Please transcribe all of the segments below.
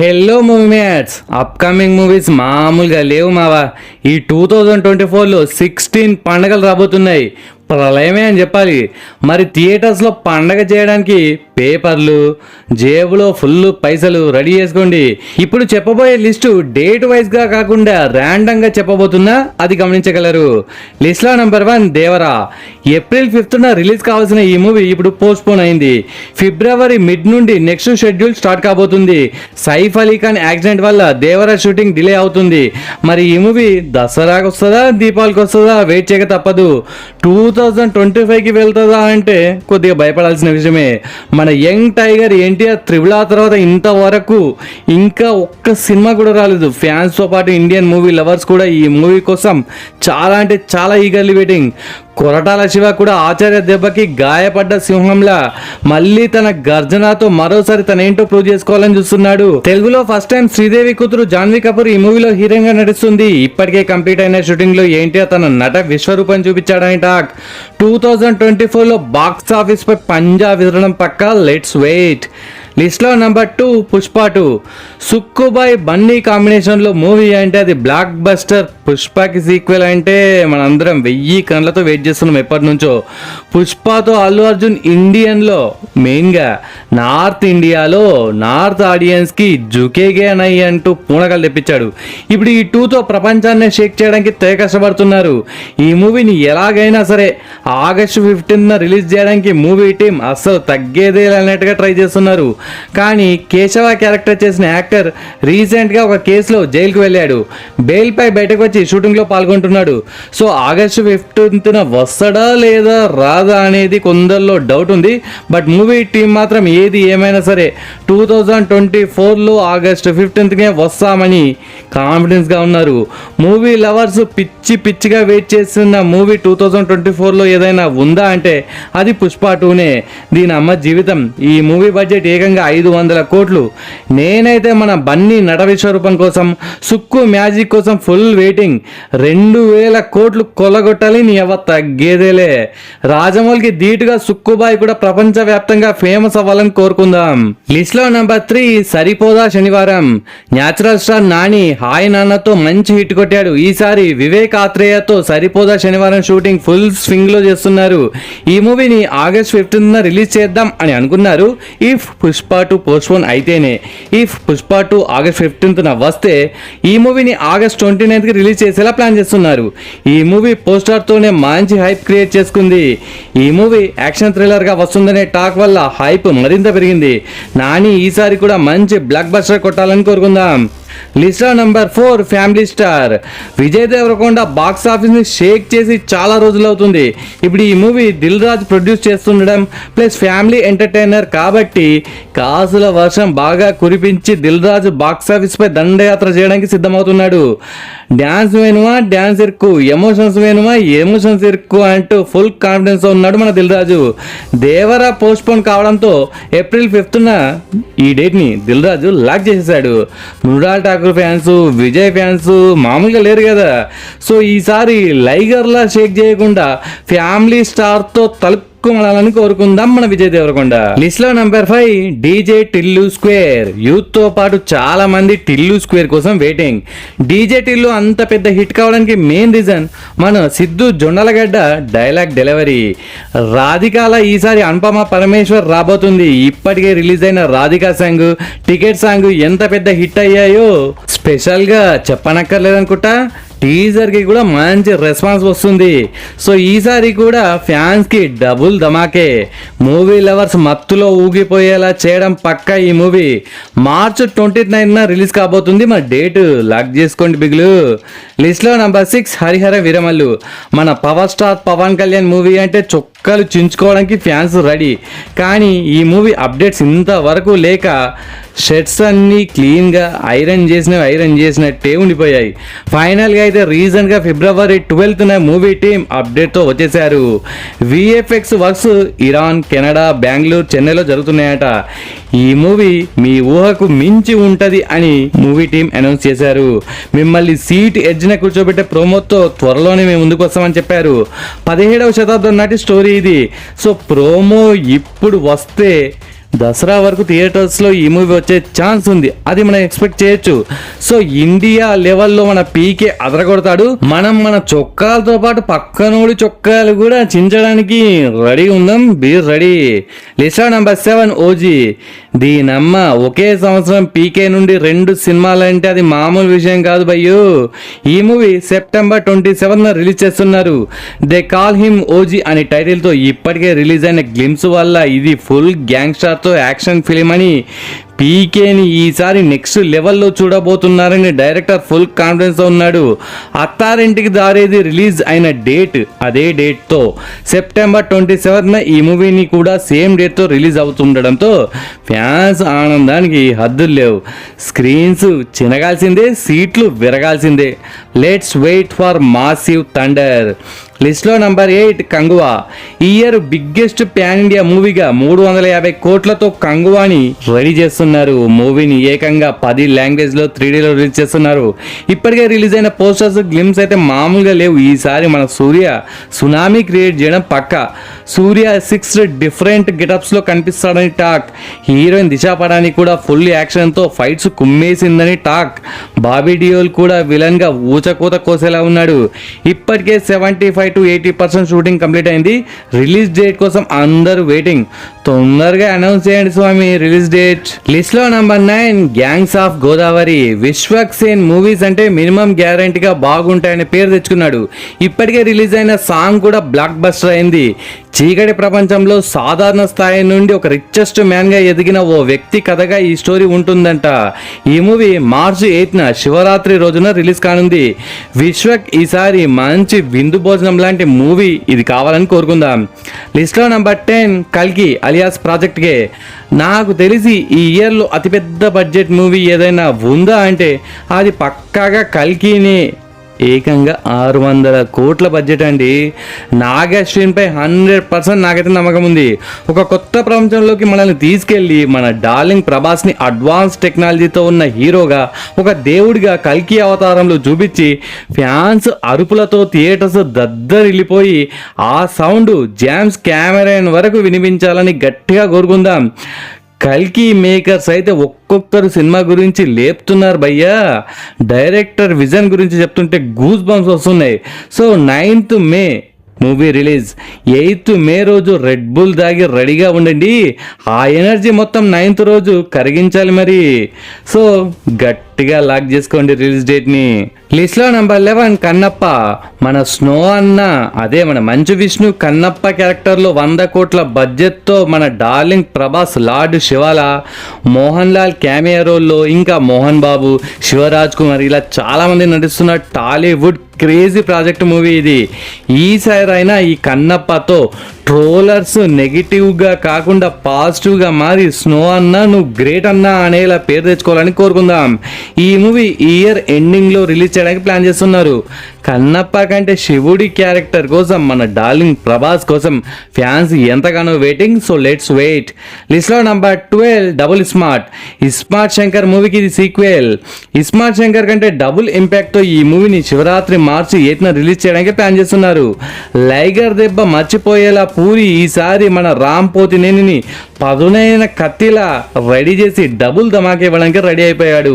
Hello movie mates, upcoming movies మామూలుగా లేవు మావా. ఈ 2024లో 16 పండగలు రాబోతున్నాయి. ప్రళయమే అని చెప్పాలి. మరి థియేటర్స్లో పండగ చేయడానికి పేపర్లు, జేబులో ఫుల్ పైసలు రెడీ చేసుకోండి. ఇప్పుడు చెప్పబోయే లిస్టు డేట్ వైజ్గా కాకుండా ర్యాండమ్గా చెప్పబోతున్నా, అది గమనించగలరు. లిస్ట్లో నెంబర్ 1 దేవరా. ఏప్రిల్ 5న రిలీజ్ కావాల్సిన ఈ మూవీ ఇప్పుడు పోస్ట్పోన్ అయింది. ఫిబ్రవరి మిడ్ నుండి నెక్స్ట్ షెడ్యూల్ స్టార్ట్ కాబోతుంది. సైఫ్ అలీ ఖాన్ యాక్సిడెంట్ వల్ల దేవరా షూటింగ్ డిలే అవుతుంది. మరి ఈ మూవీ దసరాకి వస్తుందా, దీపావళికి వస్తుందా, వెయిట్ చేయక తప్పదు. 2025కి వెళ్తుందా అంటే కొద్దిగా భయపడాల్సిన విషయమే. మన young tiger NTR triple R తర్వాత ఇంతవరకు ఇంకా ఒక్క సినిమా కూడా రాలేదు. ఫ్యాన్స్తో పాటు ఇండియన్ మూవీ లవర్స్ కూడా ఈ మూవీ కోసం చాలా అంటే చాలా ఈగర్లీ వెయిటింగ్. కొరటాల శివ కూడా ఆచార్య దెబ్బకి గాయపడ్డ సింహంలా మళ్ళీ తన గర్జనతో మరోసారి తన ఏంటో ప్రూవ్ చేసుకోవాలని చూస్తున్నాడు. తెలుగులో ఫస్ట్ టైం శ్రీదేవి కూతురు జాన్వీ కపూర్ ఈ మూవీలో హీరోయిన్ గా నటిస్తుంది. ఇప్పటికే కంప్లీట్ అయిన షూటింగ్ లో ఎన్టీఆర్ తన నట విశ్వరూపం చూపించాడని టాక్. 2024లో బాక్స్ ఆఫీస్ పై పంజా విసరడం పక్కా. Let's wait. లిస్ట్లో నెంబర్ 2 పుష్ప 2. సుక్కుబాయ్ బన్నీ కాంబినేషన్లో మూవీ అంటే అది బ్లాక్ బస్టర్. పుష్పకి సీక్వెల్ అంటే మనందరం 1000 కళ్ళతో వెయిట్ చేస్తున్నాం ఎప్పటి నుంచో. పుష్పతో అల్లు అర్జున్ ఇండియన్లో మెయిన్గా నార్త్ ఇండియాలో నార్త్ ఆడియన్స్కి జుకేగేనై అంటూ పూనకలు తెప్పించాడు. ఇప్పుడు ఈ 2తో ప్రపంచాన్ని షేక్ చేయడానికి తెగ కష్టపడుతున్నారు. ఈ మూవీని ఎలాగైనా సరే ఆగస్టు 15న రిలీజ్ చేయడానికి మూవీ టీం అస్సలు తగ్గేదే అన్నట్టుగా ట్రై చేస్తున్నారు. కానీ కేశవ క్యారెక్టర్ చేసిన యాక్టర్ రీసెంట్గా ఒక కేసులో జైలుకు వెళ్ళాడు. బెయిల్పై బయటకు వచ్చి షూటింగ్లో పాల్గొంటున్నాడు. సో ఆగస్టు 15న వస్తాడా లేదా రాదా అనేది కొందరిలో డౌట్ ఉంది. బట్ మూవీ టీం మాత్రం ఏది ఏమైనా సరే 2024లో ఆగస్టు 15నే వస్తామని కాన్ఫిడెన్స్గా ఉన్నారు. మూవీ లవర్స్ పిచ్చిగా వెయిట్ చేస్తున్న మూవీ 2024లో ఏదైనా ఉందా అంటే అది పుష్ప 2నే. దీని అమ్మ జీవితం. ఈ మూవీ బడ్జెట్ ఏకంగా 500 కోట్లు. నేనైతే మన బన్నీ నట విశ్వరూపం కోసం, సుక్కు మ్యాజిక్ కోసం ఫుల్ వెయిటింగ్. 2000 కోట్లు కొల్లగొట్టాలి. నీ ఎవ తగ్గేదేలే. రాజమౌళికి ధీటుగా సుక్కుబాయ్ కూడా ప్రపంచవ్యాప్తంగా ఫేమస్ అవ్వాలని కోరుకుందాం. లిస్ట్ లో నెంబర్ 3 సరిపోదా శనివారం. న్యాచురల్ స్టార్ నాని హాయ్ నాన్నతో మంచి హిట్ కొట్టాడు. ఈసారి వివేక్ ఆత్రేయతో సరిపోదా శనివారం షూటింగ్ ఫుల్ స్వింగ్ లో చేస్తున్నారు. ఈ మూవీని ఆగస్ట్ 15న రిలీజ్ చేద్దాం అని అనుకున్నారు. ఇఫ్ పుష్ప 2 పోస్ట్పోన్ అయితేనే. ఇఫ్ పుష్ప 2 ఆగస్ట్ 15న వస్తే ఈ మూవీని ఆగస్ట్ 29కి రిలీజ్ చేసేలా ప్లాన్ చేస్తున్నారు. ఈ మూవీ పోస్టర్తోనే మంచి హైప్ క్రియేట్ చేసుకుంది. ఈ మూవీ యాక్షన్ థ్రిల్లర్ గా వస్తుందనే టాక్ వల్ల హైప్ మరింత పెరిగింది. నాని ఈసారి కూడా మంచి బ్లాక్ బస్టర్ కొట్టాలని కోరుకుందాం. లిస్టా number 4 family star. Vijay Deverakonda box ఆఫీస్ని షేక్ చేసి చాలా రోజులు అవుతుంది. ఇప్పుడు ఈ మూవీ దిల్ రాజు ప్రొడ్యూస్ చేస్తుండడం ప్లస్ ఫ్యామిలీ ఎంటర్టైనర్ కాబట్టి కాసుల వర్షం బాగా కురిపించి దిల్ రాజు బాక్స్ ఆఫీస్ పై దండయాత్ర చేయడానికి సిద్ధమవుతున్నాడు. డ్యాన్స్ వేణువా డ్యాన్స్ ఇరుక్కు, ఎమోషన్స్ వేణువా ఎమోషన్స్ ఇరుక్కు అంటూ ఫుల్ కాన్ఫిడెన్స్ ఉన్నాడు మన దిల్ రాజు. దేవరా పోస్ట్పోన్ కావడంతో ఏప్రిల్ 5న ఈ డేట్ని దిల్ రాజు లాక్ చేసేసాడు. మృణాల్ ఠాకూర్ ఫ్యాన్స్, విజయ్ ఫ్యాన్స్ మామూలుగా లేరు కదా. సో ఈసారి లైగర్లా షేక్ చేయకుండా ఫ్యామిలీ స్టార్తో తలుపుకోవాలని కోరుకుందాం మన విజయ్ దేవరకొండ. లిస్ట్ లో number 5 DJ Tillu square. Youth తో పాటు చాలా మంది టిల్లు స్క్వేర్ కోసం వెయిటింగ్. డీజే టిల్లు అంత పెద్ద హిట్ కావడానికి మెయిన్ రీజన్ మన సిద్ధు జొన్నలగడ్డ డైలాగ్ డెలివరీ. రాధికాల ఈసారి అనుపమ పరమేశ్వర్ రాబోతుంది. ఇప్పటికే రిలీజ్ అయిన రాధికా సాంగ్, టికెట్ సాంగ్ ఎంత పెద్ద హిట్ అయ్యాయో స్పెషల్ గా చెప్పనక్కర్లేదనుకుంటా. టీజర్కి కూడా మంచి రెస్పాన్స్ వస్తుంది. సో ఈసారి కూడా ఫ్యాన్స్కి డబుల్ ధమాకే. మూవీ లవర్స్ మత్తులో ఊగిపోయేలా చేయడం పక్కా. ఈ మూవీ మార్చ్ 29న రిలీజ్ కాబోతుంది. మన డేట్ లాక్ చేసుకోండి బిగులు. లిస్ట్లో నెంబర్ 6 హరిహర వీరమల్లు. మన power star Pawan Kalyan movie అంటే చొక్కాలు చించుకోవడానికి ఫ్యాన్స్ రెడీ. కానీ ఈ మూవీ అప్డేట్స్ ఇంతవరకు లేక షర్ట్స్ అన్నీ క్లీన్గా ఐరన్ చేసినట్టే ఉండిపోయాయి. ఫైనల్గా అయితే రీసెంట్గా ఫిబ్రవరి 12న మూవీ టీం అప్డేట్తో వచ్చేసారు. VFX works Iran, Canada, Bengaluru, చెన్నైలో జరుగుతున్నాయట. ఈ మూవీ మీ ఊహకు మించి ఉంటుంది అని మూవీ టీం అనౌన్స్ చేశారు. మిమ్మల్ని సీట్ ఎడ్జ్న కూర్చోబెట్టే ప్రోమోతో త్వరలోనే మేము ముందుకు వస్తామని చెప్పారు. 17వ శతాబ్దం నాటి స్టోరీ ఇది. సో ప్రోమో ఇప్పుడు వస్తే దసరా వరకు థియేటర్స్లో ఈ మూవీ వచ్చే ఛాన్స్ ఉంది, అది మనం ఎక్స్పెక్ట్ చేయొచ్చు. సో ఇండియా లెవెల్లో మన పీకే అదరగొడతాడు. మనం మన చొక్కాలతో పాటు పక్కనోడి చొక్కాలు కూడా చించడానికి రెడీ ఉందాం, బీ రెడీ. లిస్టా నెంబర్ 7 ఓజీ. దీనమ్మ ఒకే సంవత్సరం పీకే నుండి 2 సినిమాలంటే అది మామూలు విషయం కాదు భయ్యో. ఈ మూవీ సెప్టెంబర్ 27న రిలీజ్ చేస్తున్నారు. దే కాల్ హిమ్ ఓజీ అనే టైటిల్తో ఇప్పటికే రిలీజ్ అయిన గ్లిమ్స్ వల్ల ఇది ఫుల్ గ్యాంగ్స్టర్తో యాక్షన్ ఫిలిం అని పీకేని ఈసారి నెక్స్ట్ లెవెల్లో చూడబోతున్నారని డైరెక్టర్ ఫుల్ కాన్ఫిడెన్స్తో ఉన్నాడు. అత్తారింటికి దారేది రిలీజ్ అయిన డేట్ అదే డేట్తో సెప్టెంబర్ 27న ఈ మూవీని కూడా సేమ్ డేట్తో రిలీజ్ అవుతుండడంతో ఫ్యాన్స్ ఆనందానికి హద్దులు లేవు. స్క్రీన్స్ చినగాల్సిందే, సీట్లు విరగాల్సిందే. Let's wait for massive thunder. లిస్ట్లో నెంబర్ 8 కంగువా. ఈ ఇయర్ బిగ్గెస్ట్ ప్యాన్ ఇండియా మూవీగా 350 కోట్లతో కంగువాని రెడీ చేస్తున్నారు. మూవీని ఏకంగా 10 లాంగ్వేజ్లో 3Dలో రిలీజ్ చేస్తున్నారు. ఇప్పటికే రిలీజ్ అయిన పోస్టర్స్ గ్లిమ్స్ అయితే మామూలుగా లేవు. ఈసారి మన సూర్య సునామీ క్రియేట్ చేయడం పక్కా. సూర్య 6 డిఫరెంట్ గెటప్స్లో కనిపిస్తాడని టాక్. హీరోయిన్ దిశా పడాని కూడా ఫుల్ యాక్షన్తో ఫైట్స్ కుమ్మేసిందని టాక్. బాబీ డియోల్ కూడా విలన్గా ఊచకూత కోసేలా ఉన్నాడు. ఇప్పటికే 75 to 80% షూటింగ్ కంప్లీట్ అయింది. రిలీజ్ డేట్ కోసం అందరూ వెయిటింగ్. తొందరగా అనౌన్స్ చేయండి స్వామి రిలీజ్ డేట్. లిస్ట్ లో number 9 gangs of Godavari. Vishwak Sen movies అంటే మినిమం గ్యారంటీగా బాగుంటాయని పేరు తెచ్చుకున్నాడు. ఇప్పటికే రిలీజ్ అయిన సాంగ్ కూడా బ్లాక్ బస్టర్ అయింది. చీకటి ప్రపంచంలో సాధారణ స్థాయి నుండి ఒక రిచెస్ట్ మ్యాన్ గా ఎదిగిన ఓ వ్యక్తి కథగా ఈ స్టోరీ ఉంటుందంట. ఈ మూవీ మార్చి 8న శివరాత్రి రోజున రిలీజ్ కానుంది. విశ్వక్ ఈసారి మంచి విందు భోజనం లాంటి మూవీ ఇది కావాలని కోరుకుందాం. లిస్ట్ లో నెంబర్ 10 కల్కి అలియాస్ ప్రాజెక్ట్ కే. నాకు తెలిసి ఈ ఇయర్లో అతిపెద్ద బడ్జెట్ మూవీ ఏదైనా ఉందా అంటే అది పక్కాగా కల్కినే. ఏకంగా 600 కోట్ల బడ్జెట్ అండి. నాగశ్విన్పై 100% నాకైతే నమ్మకం ఉంది. ఒక కొత్త ప్రపంచంలోకి మనల్ని తీసుకెళ్ళి మన డార్లింగ్ ప్రభాస్ని అడ్వాన్స్ టెక్నాలజీతో ఉన్న హీరోగా ఒక దేవుడిగా కల్కి అవతారంలో చూపించి ఫ్యాన్స్ అరుపులతో థియేటర్స్ దద్దరిల్లిపోయి ఆ సౌండ్ జామ్స్ కెమెరాన్ వరకు వినిపించాలని గట్టిగా కోరుకుందాం. కల్కి మేకర్స్ అయితే ఒక్కొక్కరు సినిమా గురించి లేపుతున్నారు భయ్యా. డైరెక్టర్ విజన్ గురించి చెప్తుంటే గూస్ బంప్స్ వస్తున్నాయి. సో 9th మే మూవీ రిలీజ్. 8th మే రోజు రెడ్ బుల్ దాగి రెడీగా ఉండండి. ఆ ఎనర్జీ మొత్తం 9th రోజు కరిగించాలి మరి. సో గట్టిగా లాక్ చేసుకోండి రిలీజ్ డేట్ని. లిస్ట్లో నెంబర్ 11 కన్నప్ప. మన స్నో అన్న అదే మన మంచు విష్ణు కన్నప్ప క్యారెక్టర్లో 100 కోట్ల బడ్జెట్తో మన డార్లింగ్ ప్రభాస్ లార్డ్ శివాల, మోహన్ లాల్ క్యామియో రోల్లో, ఇంకా మోహన్ బాబు, శివరాజ్ కుమార్ ఇలా చాలామంది నటిస్తున్న టాలీవుడ్ క్రేజీ ప్రాజెక్ట్ మూవీ ఇది. ఈసారి అయినా ఈ కన్నప్పతో ట్రోలర్స్ నెగిటివ్గా కాకుండా పాజిటివ్గా మారి స్నో అన్న నువ్వు గ్రేట్ అన్నా అనేలా పేరు తెచ్చుకోవాలని కోరుకుందాం. ఈ మూవీ ఈ ఇయర్ ఎండింగ్లో రిలీజ్ చేయడానికి ప్లాన్ చేస్తున్నారు. కన్నప్ప కంటే శివుడి క్యారెక్టర్ కోసం మన డార్లింగ్ ప్రభాస్ కోసం ఫ్యాన్స్ ఎంతగానో వెయిటింగ్. So let's wait. లిస్ట్లో number 12 double smart. ISmart Shankar మూవీకి ఇది సీక్వెల్. ఇస్మార్ట్ శంకర్ కంటే డబుల్ ఇంపాక్ట్తో ఈ మూవీని శివరాత్రి మార్చి 8న రిలీజ్ చేయడానికి ప్లాన్ చేస్తున్నారు. లైగర్ దెబ్బ మర్చిపోయేలా పూరి ఈసారి మన రామ్ పోతినేనిని పదునైన కత్తిలా రెడీ చేసి డబుల్ ధమాకా ఇవ్వడానికి రెడీ అయిపోయాడు.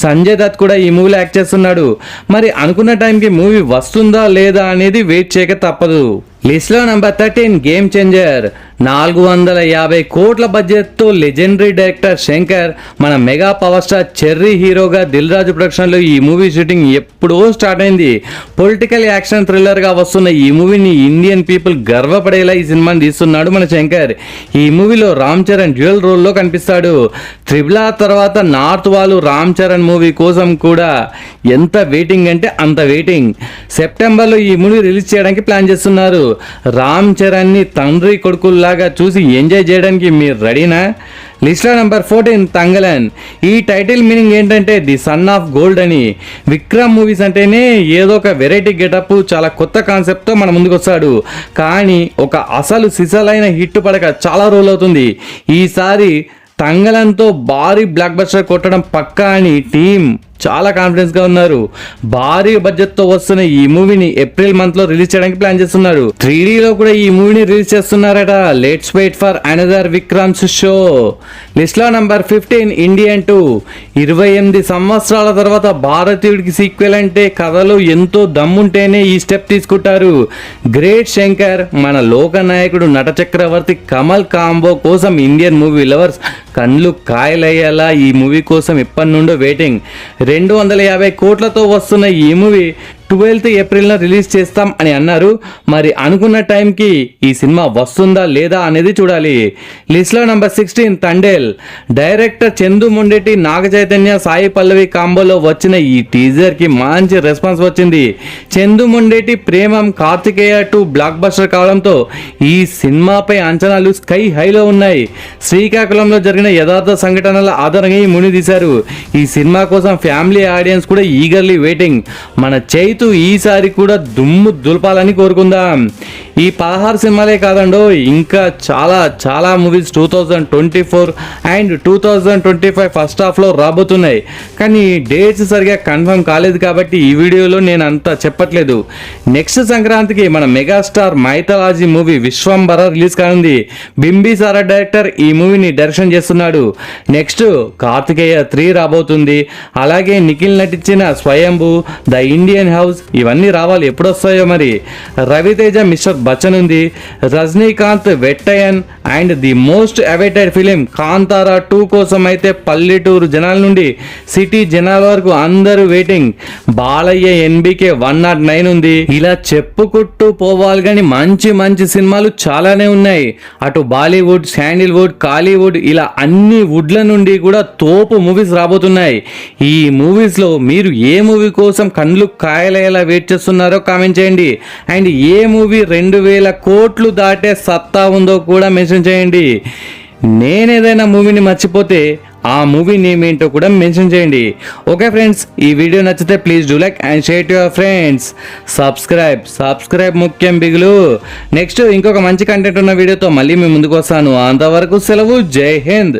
సంజయ్ దత్ కూడా ఈ మూవీలో యాక్ట్ చేస్తున్నాడు. మరి అనుకున్న టైంకి మూవీ వస్తుందా లేదా అనేది వెయిట్ చేయక తప్పదు. లిస్ట్లో నెంబర్ 13 గేమ్ చేంజర్. 450 కోట్ల బడ్జెట్తో లెజెండరీ డైరెక్టర్ శంకర్ మన మెగా పవర్ స్టార్ చెర్రీ హీరోగా దిల్ రాజు ప్రొడక్షన్లో ఈ మూవీ షూటింగ్ ఎప్పుడో స్టార్ట్ అయింది. పొలిటికల్ యాక్షన్ థ్రిల్లర్గా వస్తున్న ఈ మూవీని ఇండియన్ పీపుల్ గర్వపడేలా ఈ సినిమాని తీస్తున్నాడు మన శంకర్. ఈ మూవీలో రామ్ చరణ్ డ్యూయల్ రోల్లో కనిపిస్తాడు. త్రిబుల్ ఆర్ తర్వాత నార్త్ వాళ్ళు రామ్ చరణ్ మూవీ కోసం కూడా ఎంత వెయిటింగ్ అంటే అంత వెయిటింగ్. సెప్టెంబర్లో ఈ మూవీ రిలీజ్ చేయడానికి ప్లాన్ చేస్తున్నారు. రామ్ చరణ్ని తండ్రి కొడుకుల్లాగా చూసి ఎంజాయ్ చేయడానికి మీరు రెడీనా? లిస్ట్లో నెంబర్ 14 తంగలన్. ఈ టైటిల్ మీనింగ్ ఏంటంటే ది సన్ ఆఫ్ గోల్డ్ అని. విక్రమ్ మూవీస్ అంటేనే ఏదో ఒక వెరైటీ గెటప్, చాలా కొత్త కాన్సెప్ట్తో మన ముందుకు వస్తాడు. కానీ ఒక అసలు సిసలైన హిట్ పడక చాలా రోజులు అవుతుంది. ఈసారి తంగలన్తో భారీ బ్లాక్ బస్టర్ కొట్టడం పక్కా అని టీం చాలా కాన్ఫిడెన్స్ గా ఉన్నారు. భారీ బడ్జెట్ తో వస్తున్న ఈ మూవీని ఏప్రిల్ మంత్ లో రిలీజ్ చేయడానికి ప్లాన్ చేస్తున్నారు. 3D లో కూడా ఈ మూవీని రిలీజ్ చేస్తున్నారట. Let's wait for another Vikram's show. List లో నంబర్ 15 ఇండియన్ 2. 28 సంవత్సరాల తర్వాత భారతీయుడికి సీక్వెల్ అంటే కథలో ఎంతో దమ్ముంటేనే ఈ స్టెప్ తీసుకుంటారు. గ్రేట్ శంకర్, మన లోకనాయకుడు నట చక్రవర్తి కమల్ కాంబో కోసం ఇండియన్ మూవీ లవర్స్ కళ్ళు కాయలయ్యేలా ఈ మూవీ కోసం ఇప్పటి నుండో వెయిటింగ్. 250 కోట్లతో వస్తున్న ఈ మూవీ 12th ఏప్రిల్న రిలీజ్ చేస్తాం అని అన్నారు. మరి అనుకున్న టైంకి ఈ సినిమా వస్తుందా లేదా అనేది చూడాలి. లిస్ట్లో నంబర్ 16 తండేల్. డైరెక్టర్ చందు మొండెటి, నాగ చైతన్య, సాయి పల్లవి కాంబోలో వచ్చిన ఈ టీజర్కి మంచి రెస్పాన్స్ వచ్చింది. చందు మొండెటి ప్రేమం, కార్తికేయ 2 బ్లాక్ బస్టర్ కావడంతో ఈ సినిమాపై అంచనాలు స్కై హైలో ఉన్నాయి. శ్రీకాకుళంలో జరిగిన యథార్థ సంఘటనల ఆధారంగా ఈ మూవీ తీశారు. ఈ సినిమా కోసం ఫ్యామిలీ ఆడియన్స్ కూడా ఈగర్లీ వెయిటింగ్. మన చైతు ఈసారి కూడా దుమ్ము దులపాలని కోరుకుందాం. ఈ 16 సినిమాలే కాదండో, ఇంకా చాలా చాలా మూవీస్ 2024 అండ్ 2025 ఫస్ట్ హాఫ్లో రాబోతున్నాయి. కానీ డేట్స్ సరిగా కన్ఫర్మ్ కాలేదు కాబట్టి ఈ వీడియోలో నేను అంతా చెప్పట్లేదు. నెక్స్ట్ సంక్రాంతికి మన megastar mythology movie Vishwambhara release కానుంది. బింబిసారా డైరెక్టర్ ఈ మూవీని డైరెక్షన్ చేస్తున్నాడు. నెక్స్ట్ కార్తికేయ 3 రాబోతుంది. అలాగే నిఖిల్ నటించిన స్వయంభూ, ద ఇండియన్ హౌస్ ఇవన్నీ రావాలి. ఎప్పుడు వస్తాయో మరి. రవితేజ మిస్టర్ బచ్చన్ ఉంది. Rajinikanth Vettaiyan and the most awaited film Kantara 2 కోసం అయితే పల్లెటూరు జనాల నుండి సిటీ జనాల వరకు అందరూ వెయిటింగ్. బాలయ్య ఎన్బికే 109 ఉంది. ఇలా చెప్పుకుంటూ పోవాలి కానీ మంచి మంచి సినిమాలు చాలానే ఉన్నాయి. అటు బాలీవుడ్, శాండిల్వుడ్, కాలీవుడ్ ఇలా అన్ని వుడ్ల నుండి కూడా తోపు మూవీస్ రాబోతున్నాయి. ఈ మూవీస్లో మీరు ఏ మూవీ కోసం కళ్ళు కాయలయ్యేలా వెయిట్ చేస్తున్నారో కామెంట్ చేయండి. అండ్ ఏ మూవీ 2000 కోట్లు దాటే సత్తా ఉందో కూడా మెన్షన్ చేయండి. నేనేదైనా మూవీని మర్చిపోతే ఆ మూవీ నేమ్ ఏంటో కూడా మెన్షన్ చేయండి. ఓకే ఫ్రెండ్స్, ఈ వీడియో నచ్చితే please do like and share to your friends. Subscribe ముఖ్యం బిగులు. నెక్స్ట్ ఇంకొక మంచి కంటెంట్ ఉన్న వీడియోతో మళ్ళీ మీ ముందుకు వస్తాను. అంతవరకు సెలవు. జై హింద్.